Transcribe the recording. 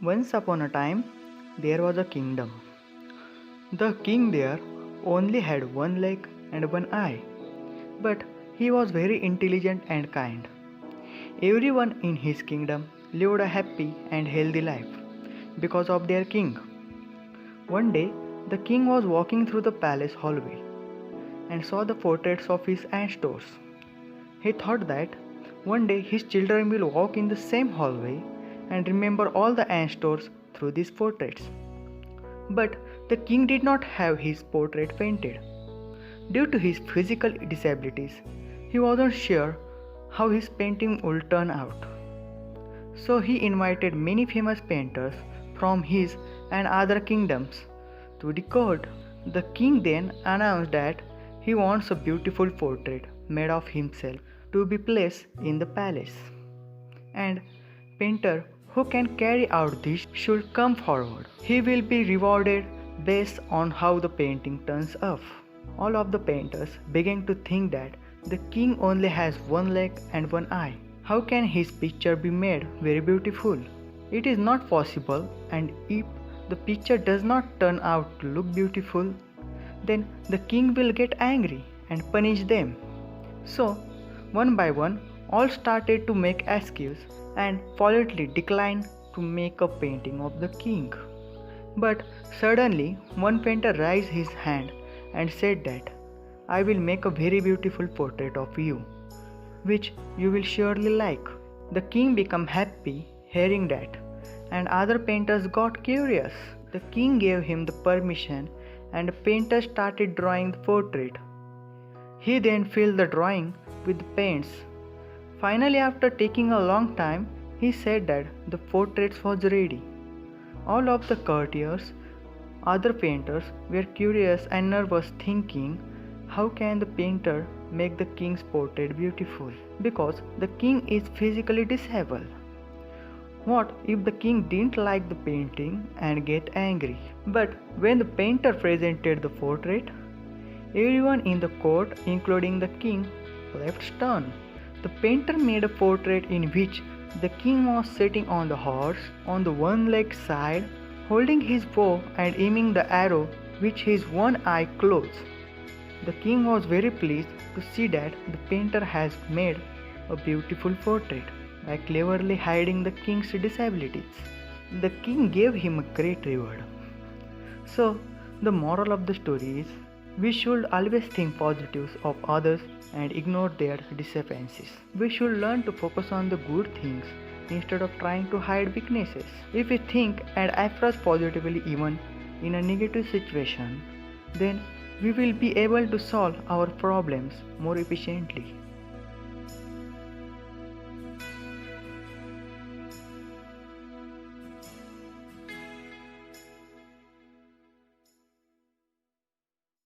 Once upon a time, there was a kingdom. The king there only had one leg and one eye, but he was very intelligent and kind. Everyone in his kingdom lived a happy and healthy life because of their king. One day, the king was walking through the palace hallway and saw the portraits of his ancestors. He thought that one day his children will walk in the same hallway and remember all the ancestors through these portraits. But the king did not have his portrait painted. Due to his physical disabilities, he wasn't sure how his painting would turn out. So he invited many famous painters from his and other kingdoms to the court. The king then announced that he wants a beautiful portrait made of himself to be placed in the palace. And painter who can carry out this should come forward. He will be rewarded based on how the painting turns out. All of the painters began to think that the king only has one leg and one eye. How can his picture be made very beautiful? It is not possible, and if the picture does not turn out to look beautiful, then the king will get angry and punish them. So, one by one, all started to make excuses and politely declined to make a painting of the king. But suddenly, one painter raised his hand and said that I will make a very beautiful portrait of you, which you will surely like. The king became happy hearing that, and other painters got curious. The king gave him the permission, and the painter started drawing the portrait. He then filled the drawing with paints. Finally, after taking a long time, he said that the portrait was ready. All of the courtiers, other painters, were curious and nervous, thinking, how can the painter make the king's portrait beautiful? Because the king is physically disabled. What if the king didn't like the painting and get angry? But when the painter presented the portrait, everyone in the court, including the king, left stunned. The painter made a portrait in which the king was sitting on the horse on the one leg side, holding his bow and aiming the arrow with his one eye closed. The king was very pleased to see that the painter has made a beautiful portrait by cleverly hiding the king's disabilities. The king gave him a great reward. So, the moral of the story is, we should always think positives of others and ignore their disappointments. We should learn to focus on the good things instead of trying to hide weaknesses. If we think and approach positively even in a negative situation, then we will be able to solve our problems more efficiently.